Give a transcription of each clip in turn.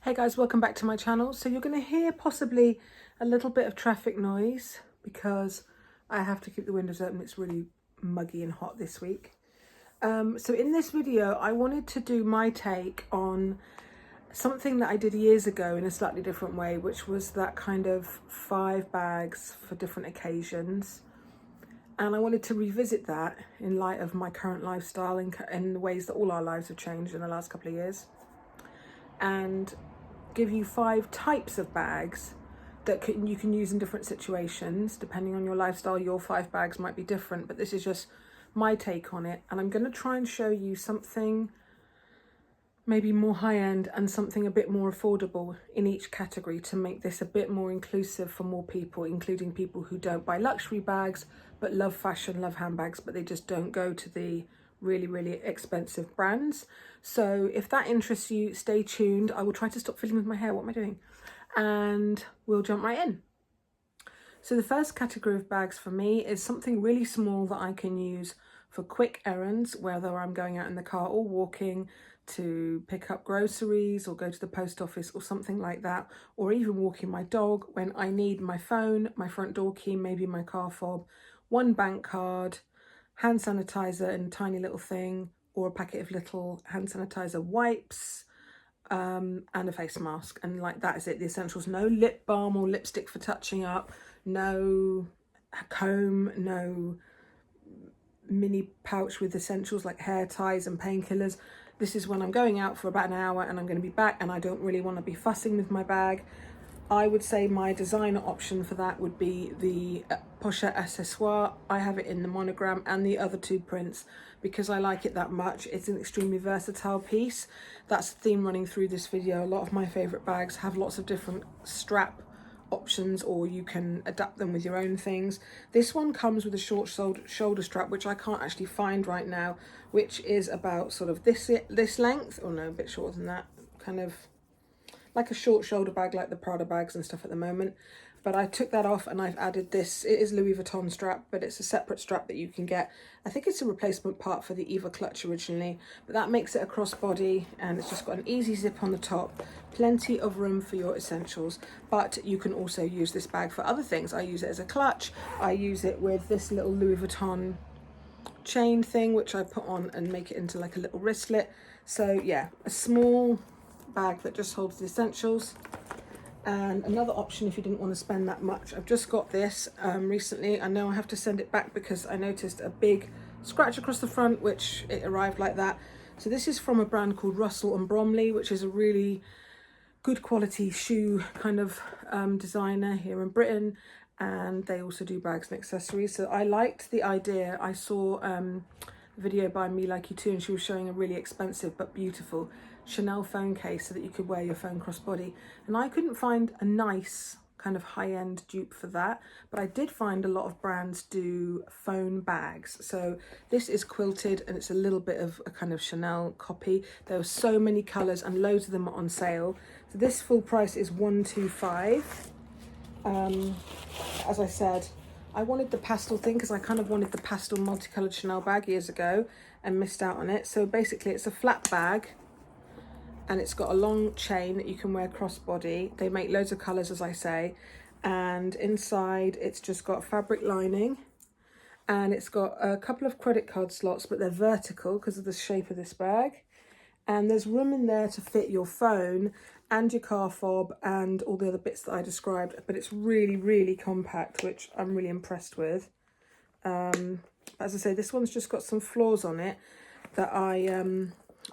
Hey guys, welcome back to my channel. So you're going to hear possibly a little bit of traffic noise because I have to keep the windows open. It's really muggy and hot this week. So in this video, I wanted to do my take on something that I did years ago in a slightly different way, which was that kind of 5 bags for different occasions. And I wanted to revisit that in light of my current lifestyle and the ways that all our lives have changed in the last couple of years. And give you 5 types of bags that you can use in different situations. Depending on your lifestyle, your 5 bags might be different, but this is just my take on it. And I'm going to try and show you something maybe more high-end and something a bit more affordable in each category to make this a bit more inclusive for more people, including people who don't buy luxury bags but love fashion, love handbags, but they just don't go to the really expensive brands. So if that interests you, stay tuned. I will try to stop fiddling with my hair. What am I doing? And we'll jump right in. So the first category of bags for me is something really small that I can use for quick errands, whether I'm going out in the car or walking to pick up groceries or go to the post office or something like that, or even walking my dog when I need my phone, my front door key, maybe my car fob, one bank card, hand sanitizer in a tiny little thing, or a packet of little hand sanitizer wipes, and a face mask, and like that is it, the essentials. No lip balm or lipstick for touching up, no comb, no mini pouch with essentials like hair ties and painkillers. This is when I'm going out for about an hour and I'm going to be back and I don't really want to be fussing with my bag. I would say my designer option for that would be the Pochette Accessoire. I have it in the monogram and the other 2 prints because I like it that much. It's an extremely versatile piece. That's the theme running through this video. A lot of my favourite bags have lots of different strap options, or you can adapt them with your own things. This one comes with a short shoulder strap, which I can't actually find right now, which is about sort of this length, or no, a bit shorter than that, kind of like a short shoulder bag like the Prada bags and stuff at the moment. But I took that off and I've added this. It is Louis Vuitton strap, but it's a separate strap that you can get. I think it's a replacement part for the Eva clutch originally, but that makes it a crossbody and it's just got an easy zip on the top. Plenty of room for your essentials, but you can also use this bag for other things. I use it as a clutch. I use it with this little Louis Vuitton chain thing, which I put on and make it into like a little wristlet. So yeah, a small bag that just holds the essentials. And another option if you didn't want to spend that much, I've just got this recently. I know I have to send it back because I noticed a big scratch across the front, which it arrived like that. So this is from a brand called Russell and Bromley, which is a really good quality shoe kind of designer here in Britain, and they also do bags and accessories. So I liked the idea. I saw a video by Me Like You Too, and she was showing a really expensive but beautiful Chanel phone case so that you could wear your phone crossbody, and I couldn't find a nice kind of high-end dupe for that, but I did find a lot of brands do phone bags. So this is quilted and it's a little bit of a kind of Chanel copy. There are so many colors and loads of them are on sale. So this full price is $125. As I said, I wanted the pastel thing because I kind of wanted the pastel multicolored Chanel bag years ago and missed out on it. So basically it's a flat bag and it's got a long chain that you can wear crossbody. They make loads of colors, as I say, and inside it's just got fabric lining, and it's got a couple of credit card slots, but they're vertical because of the shape of this bag, and there's room in there to fit your phone and your car fob and all the other bits that I described, but it's really compact, which I'm really impressed with. As I say, this one's just got some flaws on it that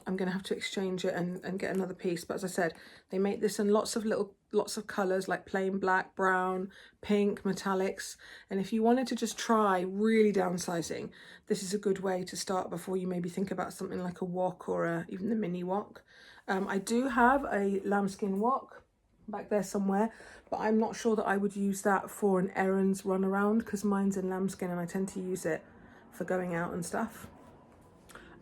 I'm going to have to exchange it and get another piece. But as I said, they make this in lots of colours, like plain black, brown, pink, metallics. And if you wanted to just try really downsizing, this is a good way to start before you maybe think about something like a wok or even the mini wok. I do have a lambskin wok back there somewhere, but I'm not sure that I would use that for an errands run around because mine's in lambskin and I tend to use it for going out and stuff.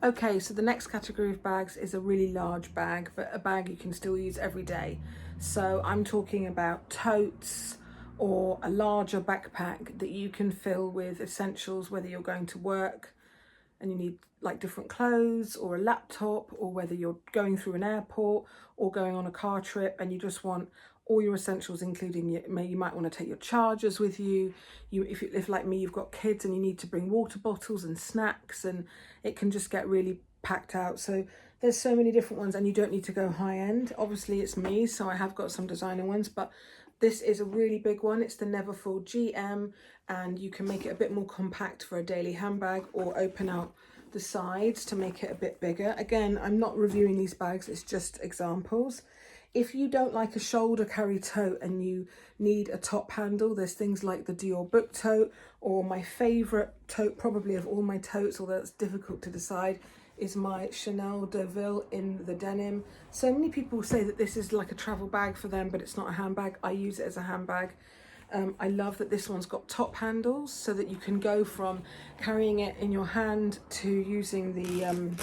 Okay, so the next category of bags is a really large bag, but a bag you can still use every day. So I'm talking about totes or a larger backpack that you can fill with essentials, whether you're going to work, and you need like different clothes or a laptop, or whether you're going through an airport or going on a car trip and you just want all your essentials, including you might want to take your chargers with you. If like me, you've got kids and you need to bring water bottles and snacks, and it can just get really packed out. So there's so many different ones, and you don't need to go high end. Obviously it's me, so I have got some designer ones, but this is a really big one. It's the Neverfull Gm, and you can make it a bit more compact for a daily handbag, or open out the sides to make it a bit bigger. Again, I'm not reviewing these bags, it's just examples. If you don't like a shoulder carry tote and you need a top handle, there's things like the Dior book tote, or my favourite tote probably of all my totes, although it's difficult to decide, is my Chanel Deauville in the denim. So many people say that this is like a travel bag for them, but it's not a handbag. I use it as a handbag. I love that this one's got top handles, so that you can go from carrying it in your hand to using the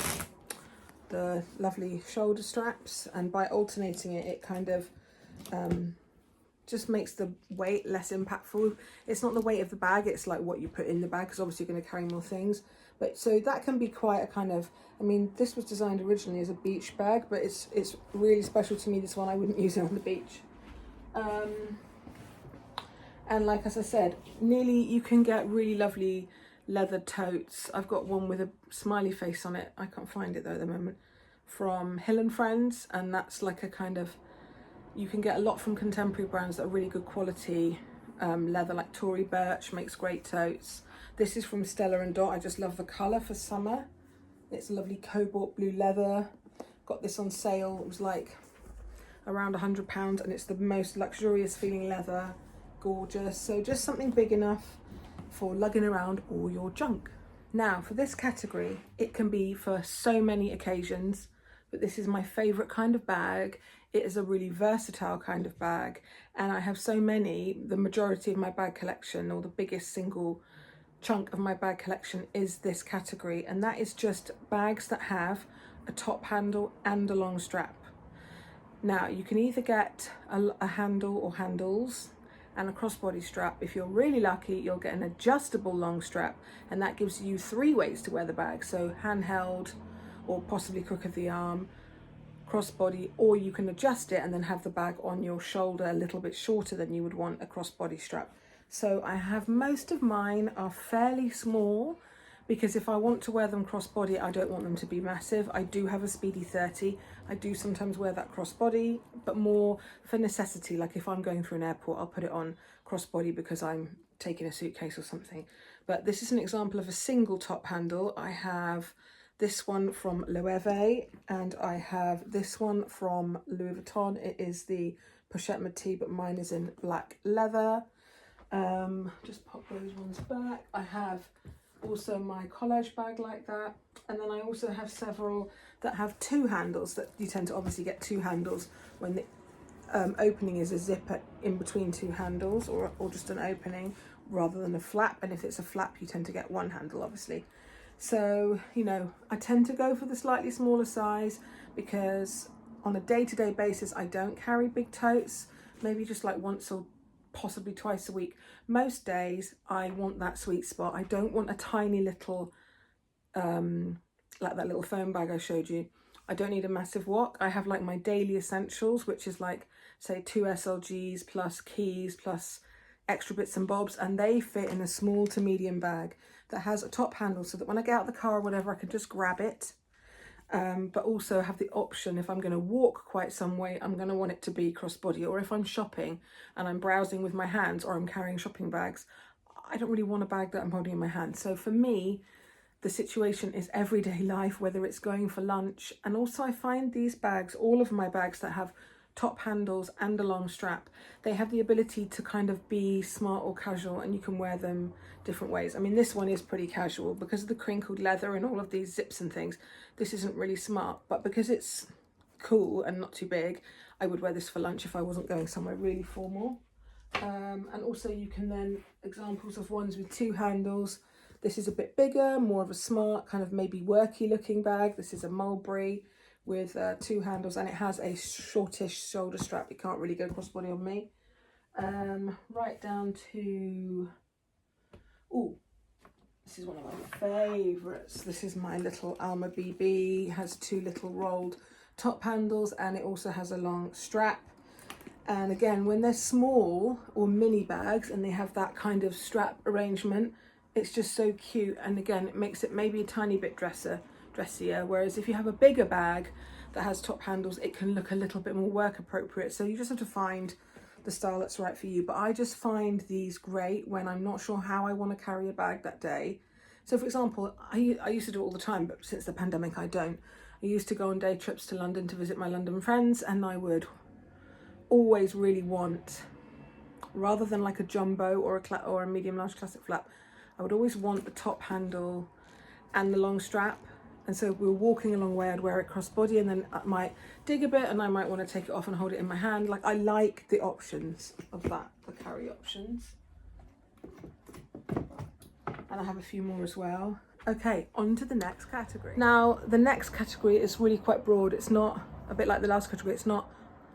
lovely shoulder straps, and by alternating it, it kind of just makes the weight less impactful. It's not the weight of the bag, it's like what you put in the bag, because obviously you're going to carry more things. But so that can be quite a kind of, I mean, this was designed originally as a beach bag, but it's really special to me, this one. I wouldn't use it on the beach. And like, as I said, you can get really lovely leather totes. I've got one with a smiley face on it. I can't find it though at the moment, from Hill & Friends, and that's like a kind of, you can get a lot from contemporary brands that are really good quality leather, like Tory Birch makes great totes. This is from Stella & Dot. I just love the colour for summer. It's a lovely cobalt blue leather. Got this on sale. It was like around £100, and it's the most luxurious feeling leather. Gorgeous. So just something big enough for lugging around all your junk. Now for this category, it can be for so many occasions, but this is my favourite kind of bag. It is a really versatile kind of bag, and I have so many. The majority of my bag collection, or the biggest single chunk of my bag collection, is this category, and that is just bags that have a top handle and a long strap. Now you can either get a handle or handles and a crossbody strap. If you're really lucky, you'll get an adjustable long strap, and that gives you 3 ways to wear the bag. So handheld, or possibly crook of the arm, crossbody, or you can adjust it and then have the bag on your shoulder a little bit shorter than you would want a crossbody strap. So I have, most of mine are fairly small, because if I want to wear them crossbody, I don't want them to be massive. I do have a Speedy 30. I do sometimes wear that crossbody, but more for necessity. Like if I'm going through an airport, I'll put it on crossbody because I'm taking a suitcase or something. But this is an example of a single top handle. I have this one from Loewe, and I have this one from Louis Vuitton. It is the Pochette Métis, but mine is in black leather. Just pop those ones back. I have also my collage bag like that, and then I also have several that have 2 handles, that you tend to obviously get 2 handles when the opening is a zipper in between 2 handles, or just an opening rather than a flap. And if it's a flap, you tend to get 1 handle, obviously. So, you know, I tend to go for the slightly smaller size, because on a day-to-day basis I don't carry big totes, maybe just like once or possibly twice a week. Most days I want that sweet spot. I don't want a tiny little like that little phone bag I showed you. I don't need a massive wok. I have like my daily essentials, which is like, say, 2 SLGs plus keys plus extra bits and bobs, and they fit in a small to medium bag that has a top handle, so that when I get out of the car or whatever, I can just grab it. But also have the option, if I'm going to walk quite some way, I'm going to want it to be crossbody. Or if I'm shopping and I'm browsing with my hands, or I'm carrying shopping bags, I don't really want a bag that I'm holding in my hand. So for me, the situation is everyday life, whether it's going for lunch. And also I find these bags, all of my bags that have top handles and a long strap, they have the ability to kind of be smart or casual, and you can wear them different ways. I mean, this one is pretty casual because of the crinkled leather and all of these zips and things. This isn't really smart, but because it's cool and not too big, I would wear this for lunch if I wasn't going somewhere really formal. And also you can then, examples of ones with 2 handles. This is a bit bigger, more of a smart kind of maybe worky looking bag. This is a Mulberry with 2 handles, and it has a shortish shoulder strap. It can't really go crossbody on me. Right down to, This is one of my favourites. This is my little Alma Bb. It has two little rolled top handles and it also has a long strap. And again, when they're small or mini bags and they have that kind of strap arrangement, it's just so cute. And again, it makes it maybe a tiny bit dressier. Whereas if you have a bigger bag that has top handles, it can look a little bit more work appropriate. So you just have to find the style that's right for you. But I just find these great when I'm not sure how I want to carry a bag that day. So for example, I used to do it all the time, but since the pandemic I don't. I used to go on day trips to London to visit my London friends, and I would always really want, rather than like a jumbo or a medium large classic flap, I would always want the top handle and the long strap. And so if we were walking a long way, I'd wear it crossbody, and then I might dig a bit and I might want to take it off and hold it in my hand. Like, I like the options of that, the carry options. And I have a few more as well. Okay, on to the next category. Now, the next category is really quite broad. It's not, a bit like the last category, it's not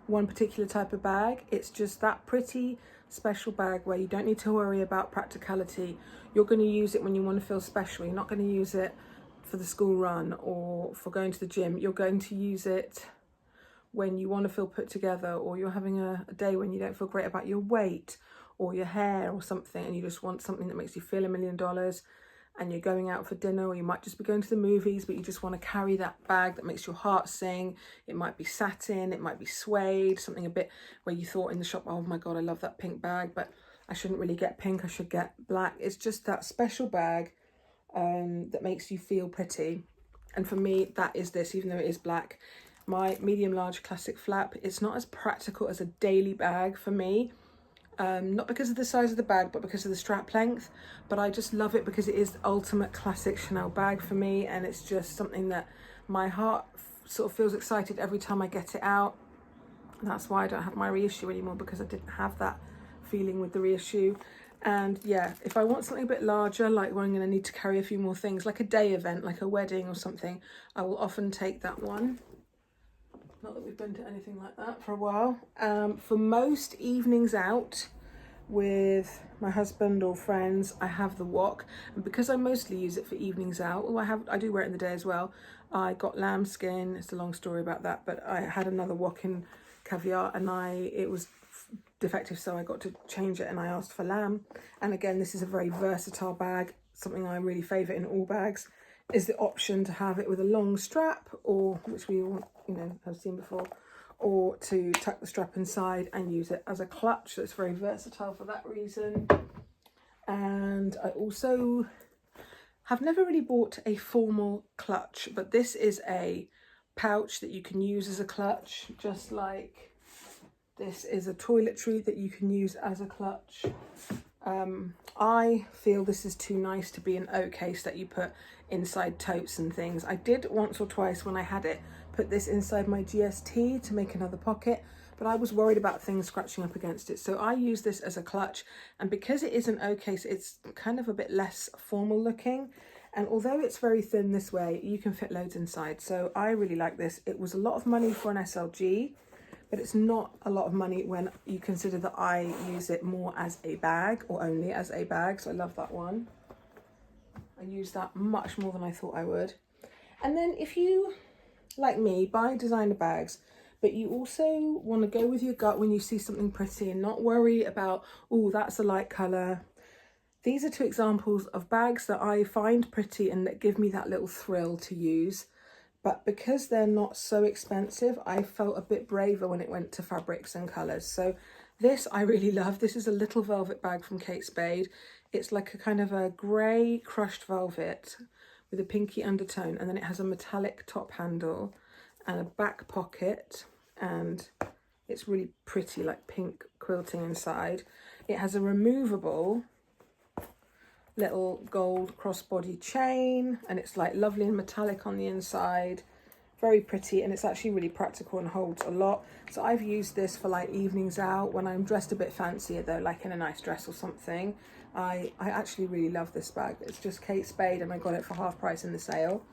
one particular type of bag. It's just that pretty special bag where you don't need to worry about practicality. You're going to use it when you want to feel special. You're not going to use it for the school run or for going to the gym. You're going to use it when you want to feel put together, or you're having a day when you don't feel great about your weight or your hair or something, and you just want something that makes you feel $1 million, and you're going out for dinner, or you might just be going to the movies, but you just want to carry that bag that makes your heart sing. It might be satin, it might be suede, something a bit where you thought in the shop, oh my God, I love that pink bag, but I shouldn't really get pink, I should get black. It's just that special bag that makes you feel pretty. And for me, that is this, even though it is black. My medium large classic flap, it's not as practical as a daily bag for me. Not because of the size of the bag, but because of the strap length. But I just love it because it is the ultimate classic Chanel bag for me, and it's just something that my heart sort of feels excited every time I get it out. And that's why I don't have my reissue anymore, because I didn't have that feeling with the reissue. And yeah, if I want something a bit larger, like when I'm going to need to carry a few more things, like a day event, like a wedding or something, I will often take that one. Not that we've been to anything like that for a while. For most evenings out with my husband or friends, I have the wok, and because I mostly use it for evenings out, although I do wear it in the day as well. I got lambskin. It's a long story about that, but I had another wok in caviar, and it was defective, so I got to change it, and I asked for lamb. And again, this is a very versatile bag. Something I really favour in all bags is the option to have it with a long strap, or which we all have seen before, or to tuck the strap inside and use it as a clutch. So it's very versatile for that reason. And I also have never really bought a formal clutch, but this is a pouch that you can use as a clutch, just like this is a toiletry that you can use as a clutch. I feel this is too nice to be an O case that you put inside totes and things. I did once or twice when I had it put this inside my GST to make another pocket, but I was worried about things scratching up against it, so I use this as a clutch. And because it is an O case, it's kind of a bit less formal looking, and although it's very thin this way, you can fit loads inside, so I really like this. It was a lot of money for an SLG, but it's not a lot of money when you consider that I use it more as a bag, or only as a bag, so I love that one. I use that much more than I thought I would. And then if you, like me, buy designer bags, but you also want to go with your gut when you see something pretty and not worry about, oh, that's a light colour. These are two examples of bags that I find pretty and that give me that little thrill to use. But because they're not so expensive, I felt a bit braver when it went to fabrics and colours. So this I really love. This is a little velvet bag from Kate Spade. It's like a kind of a grey crushed velvet with a pinky undertone, and then it has a metallic top handle and a back pocket, and it's really pretty, like pink quilting inside. It has a removable little gold crossbody chain, and it's like lovely and metallic on the inside, very pretty, and it's actually really practical and holds a lot. So I've used this for like evenings out when I'm dressed a bit fancier though, like in a nice dress or something. I actually really love this bag. It's just Kate Spade, and I got it for half price in the sale.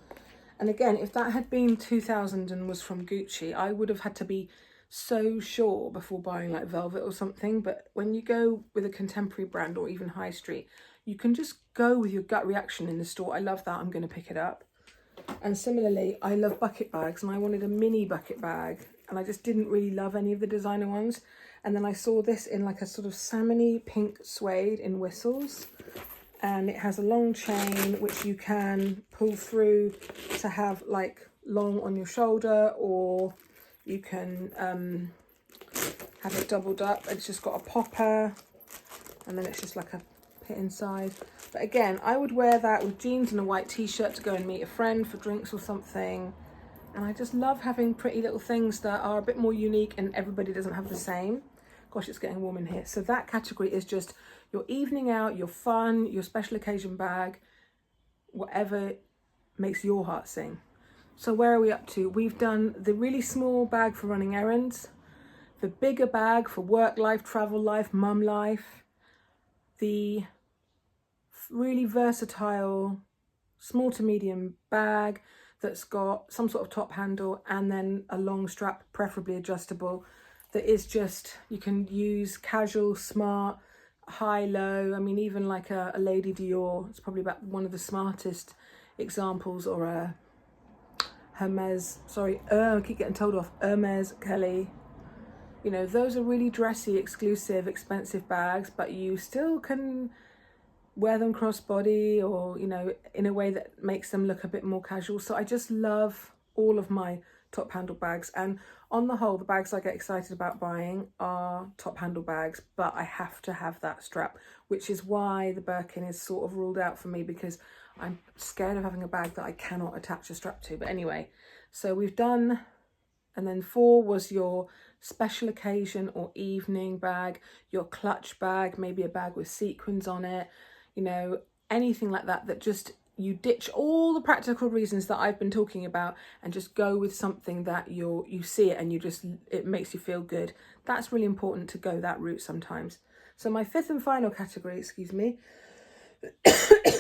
And again, if that had been 2000 and was from Gucci, I would have had to be so sure before buying like velvet or something. But when you go with a contemporary brand or even high street, you can just go with your gut reaction in the store. I love that. I'm going to pick it up. And similarly, I love bucket bags, and I wanted a mini bucket bag, and I just didn't really love any of the designer ones. And then I saw this in like a sort of salmony pink suede in Whistles, and it has a long chain which you can pull through to have like long on your shoulder, or you can have it doubled up. It's just got a popper, and then it's just like a pit inside. But again, I would wear that with jeans and a white t-shirt to go and meet a friend for drinks or something. And I just love having pretty little things that are a bit more unique and everybody doesn't have the same. Gosh, it's getting warm in here. So that category is just your evening out, your fun, your special occasion bag, whatever makes your heart sing. So where are we up to? We've done the really small bag for running errands, the bigger bag for work life, travel life, mum life, the really versatile small to medium bag that's got some sort of top handle and then a long strap, preferably adjustable, that is just, you can use casual, smart, high, low. I mean, even like a Lady Dior, it's probably about one of the smartest examples, or a Hermes, sorry, I keep getting told off, Hermes Kelly. You know, those are really dressy, exclusive, expensive bags, but you still can wear them crossbody, or, you know, in a way that makes them look a bit more casual. So I just love all of my top handle bags, and on the whole, the bags I get excited about buying are top handle bags, but I have to have that strap, which is why the Birkin is sort of ruled out for me, because I'm scared of having a bag that I cannot attach a strap to. But anyway, so we've done, and then 4 was your special occasion or evening bag, your clutch bag, maybe a bag with sequins on it, you know, anything like that, that just, you ditch all the practical reasons that I've been talking about and just go with something that you see it and you just, it makes you feel good. That's really important, to go that route sometimes. So my 5th and final category, excuse me,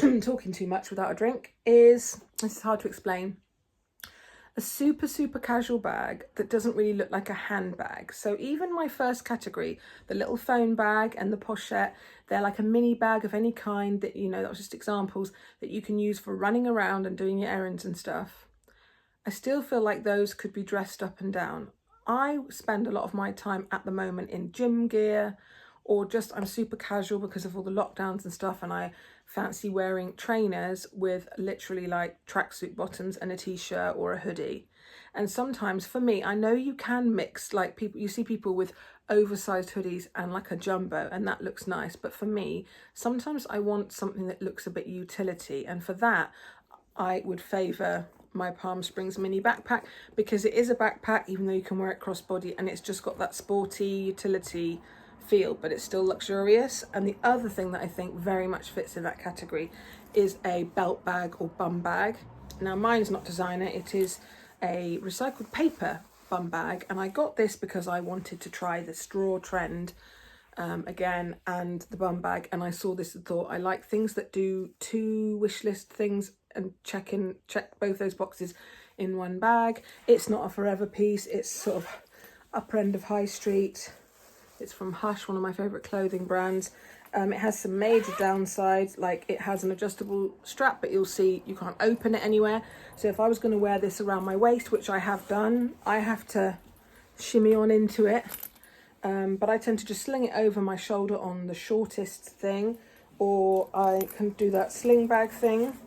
I'm talking too much without a drink, is, this is hard to explain, a super casual bag that doesn't really look like a handbag. So even my first category, the little phone bag and the pochette, they're like a mini bag of any kind that, you know, that was just examples that you can use for running around and doing your errands and stuff. I still feel like those could be dressed up and down. I spend a lot of my time at the moment in gym gear, or just I'm super casual because of all the lockdowns and stuff, and I fancy wearing trainers with literally like tracksuit bottoms and a t-shirt or a hoodie. And sometimes for me, I know you can mix, like people, you see people with oversized hoodies and like a jumbo, and that looks nice. But for me, sometimes I want something that looks a bit utility, and for that I would favour my Palm Springs mini backpack, because it is a backpack even though you can wear it crossbody, and it's just got that sporty utility feel, but it's still luxurious. And the other thing that I think very much fits in that category is a belt bag or bum bag. Now mine's not designer, it is a recycled paper bum bag, and I got this because I wanted to try the straw trend again, and the bum bag, and I saw this and thought, I like things that do 2 wish list things and check both those boxes in one bag. It's not a forever piece, it's sort of upper end of high street. It's from Hush, one of my favourite clothing brands. It has some major downsides, like it has an adjustable strap, but you'll see you can't open it anywhere. So if I was going to wear this around my waist, which I have done, I have to shimmy on into it. But I tend to just sling it over my shoulder on the shortest thing, or I can do that sling bag thing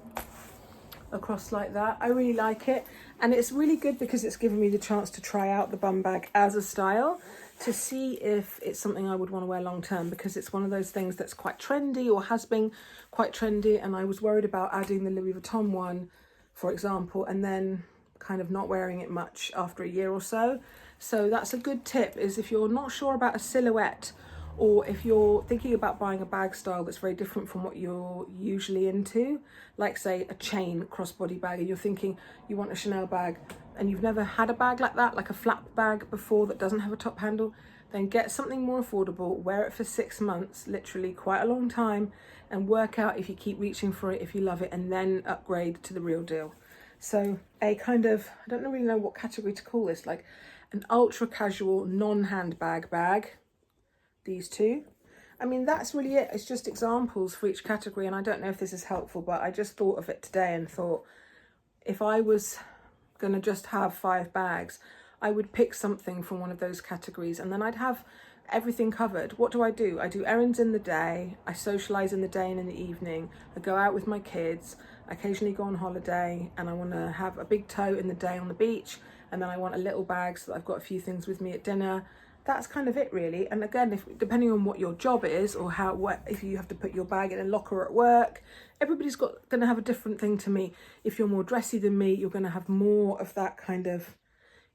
across like that. I really like it, and it's really good because it's given me the chance to try out the bum bag as a style, to see if it's something I would want to wear long term, because it's one of those things that's quite trendy, or has been quite trendy, and I was worried about adding the Louis Vuitton one, for example, and then kind of not wearing it much after a year or so. So that's a good tip, is if you're not sure about a silhouette, or if you're thinking about buying a bag style that's very different from what you're usually into, like say a chain crossbody bag, and you're thinking you want a Chanel bag and you've never had a bag like that, like a flap bag before that doesn't have a top handle, then get something more affordable, wear it for 6 months, literally quite a long time, and work out if you keep reaching for it, if you love it, and then upgrade to the real deal. So a kind of, I don't really know what category to call this, like an ultra casual non-handbag bag, these two. I mean, that's really it. It's just examples for each category, and I don't know if this is helpful, but I just thought of it today and thought, if I was going to just have 5 bags, I would pick something from one of those categories, and then I'd have everything covered. What do? I do errands in the day, I socialise in the day and in the evening, I go out with my kids, I occasionally go on holiday, and I want to have a big tote in the day on the beach, and then I want a little bag so that I've got a few things with me at dinner. That's kind of it really. And again, if depending on what your job is, or if you have to put your bag in a locker at work, everybody's going to have a different thing. To me, if you're more dressy than me, you're going to have more of that kind of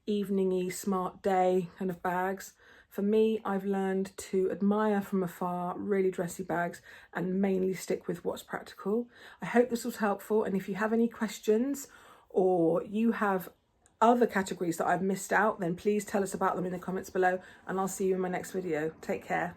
evening-y, smart day kind of bags. For me, I've learned to admire from afar really dressy bags and mainly stick with what's practical. I hope this was helpful, and if you have any questions or you have other categories that I've missed out, then please tell us about them in the comments below, and I'll see you in my next video. Take care.